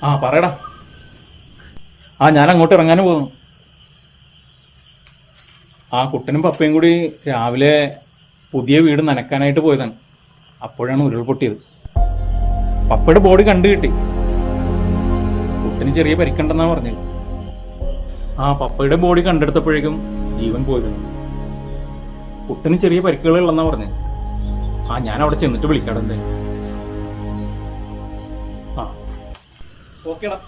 ആ പറയടാ. ആ ഞാൻ അങ്ങോട്ട് ഇറങ്ങാനും പോകുന്നു. ആ കുട്ടനും പപ്പയും കൂടി രാവിലെ പുതിയ വീട് നനക്കാനായിട്ട് പോയതാണ്. അപ്പോഴാണ് ഉരുൾപൊട്ടിയത്. പപ്പയുടെ ബോഡി കണ്ടു കിട്ടി. കുട്ടന് ചെറിയ പരിക്കുണ്ടെന്നാണ് പറഞ്ഞത്. ആ പപ്പയുടെ ബോഡി കണ്ടെടുത്തപ്പോഴേക്കും ജീവൻ പോയിരുന്നു. കുട്ടന് ചെറിയ പരിക്കുകളുള്ളെന്നാ പറഞ്ഞത്. ആ ഞാൻ അവിടെ ചെന്നിട്ട് വിളിക്കാടെന്തേ. ആ ഓക്കേടാ.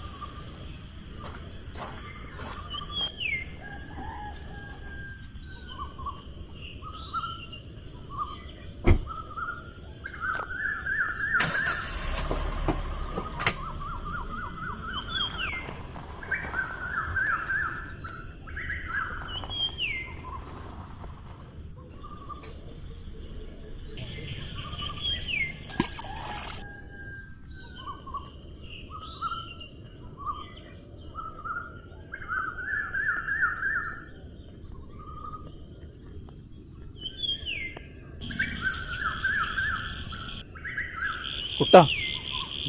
കുട്ടാ,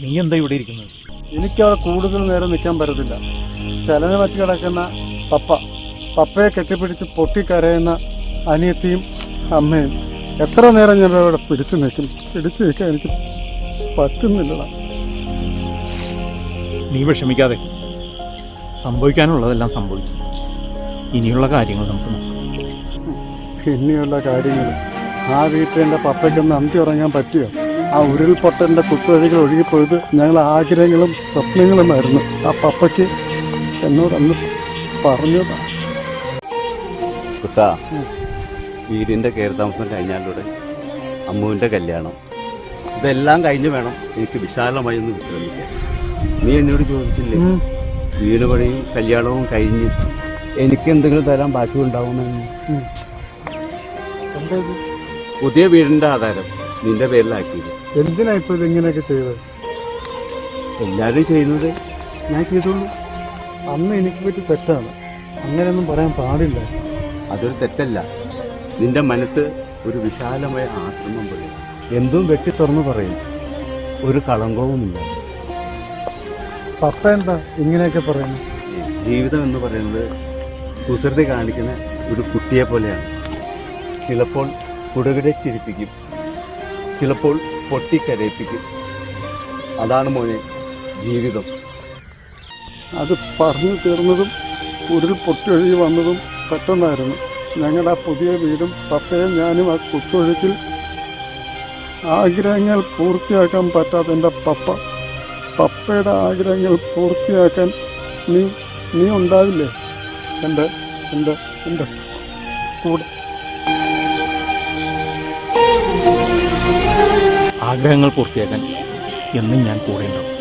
നീ എന്താ ഇവിടെ ഇരിക്കുന്നത്? എനിക്കവിടെ കൂടുതൽ നേരം നിൽക്കാൻ പറ്റത്തില്ല. ചലന പറ്റി കിടക്കുന്ന പപ്പയെ കെട്ടിപ്പിടിച്ച് പൊട്ടിക്കരയുന്ന അനിയത്തിയും അമ്മയും എത്ര നേരം ഞാൻ അവിടെ പിടിച്ചു നിൽക്കും. പിടിച്ചു നിൽക്കാൻ എനിക്ക് പറ്റുന്നില്ല. നീ വിഷമിക്കാതെ. സംഭവിക്കാനുള്ളതെല്ലാം സംഭവിച്ചു. ഇനിയുള്ള കാര്യങ്ങൾ നമുക്ക് നോക്കാം. ഇനിയുള്ള കാര്യങ്ങൾ ആ വീട്ടിൽ എൻ്റെ പപ്പയ്ക്കൊന്ന് അന്തി ഉറങ്ങാൻ പറ്റിയോ? ആ ഉരുൾപൊട്ടലിൻ്റെ കുത്തുവഴികൾ ഒഴുകിപ്പോയത് ഞങ്ങൾ ആഗ്രഹങ്ങളും സ്വപ്നങ്ങളുമായിരുന്നു. ആ പപ്പയ്ക്ക് എന്നോട് അന്ന് പറഞ്ഞതാണ്. കുട്ടാ, വീടിൻ്റെ കയറിത്താമസം കഴിഞ്ഞാലൂടെ അമ്മുവിൻ്റെ കല്യാണം, ഇതെല്ലാം കഴിഞ്ഞ് വേണം എനിക്ക് വിശാലമായി ഒന്ന് വിശ്രമിക്കാൻ. നീ എന്നോട് ചോദിച്ചില്ലേ വീട് പണിയും കല്യാണവും കഴിഞ്ഞ് എനിക്ക് എന്തെങ്കിലും തരാൻ ബാക്കി ഉണ്ടാവുമെന്ന്? പുതിയ വീടിൻ്റെ ആധാരം നിന്റെ പേരിലാക്കിയത്. എന്തിനാ ഇപ്പോൾ ഇതിങ്ങനെയൊക്കെ ചെയ്തത്? എല്ലാവരും ചെയ്യുന്നത് ഞാൻ ചെയ്തോളൂ. അന്ന് എനിക്ക് പറ്റി തെറ്റാണ്. അങ്ങനെയൊന്നും പറയാൻ പാടില്ല. അതൊരു തെറ്റല്ല. നിന്റെ മനസ്സ് ഒരു വിശാലമായ ആശ്രമം പോലെ എന്തും വെട്ടി തുറന്നു പറയും. ഒരു കളങ്കവുമില്ല. പപ്പ എന്താ ഇങ്ങനെയൊക്കെ പറയുന്നത്? ജീവിതം എന്ന് പറയുന്നത് കുസൃതി കാണിക്കുന്ന ഒരു കുട്ടിയെ പോലെയാണ്. ചിലപ്പോൾ കുടകിടെ ചിരിപ്പിക്കും, ചിലപ്പോൾ പൊട്ടിക്കരയിപ്പിക്കും. അതാണ് മോനെ ജീവിതം. അത് പറഞ്ഞു തീർന്നതും ഉരുൾ പൊട്ടി ഒഴുകി വന്നതും പെട്ടെന്നായിരുന്നു. ഞങ്ങളുടെ ആ പുതിയ വീടും പപ്പയും ഞാനും ആ കുത്തൊഴുക്കിൽ ആഗ്രഹങ്ങൾ പൂർത്തിയാക്കാൻ പറ്റാത്ത എൻ്റെ പപ്പയുടെ ആഗ്രഹങ്ങൾ പൂർത്തിയാക്കാൻ നീ ഉണ്ടാവില്ലേ എൻ്റെ എൻ്റെ എൻ്റെ കൂടെ? ആഗ്രഹങ്ങൾ പൂർത്തിയാക്കാൻ എന്നും ഞാൻ കൂടെ ഉണ്ടാവും.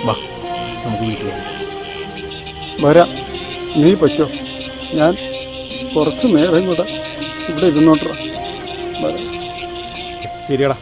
വാ, നമുക്ക് വീട്ടിലേക്ക് വരാം. നീ പറ്റോ? ഞാൻ കുറച്ച് നേരം കൂടെ ഇവിടെ ഇരുന്നോട്ടാ. വരാം. ശരിയടാ.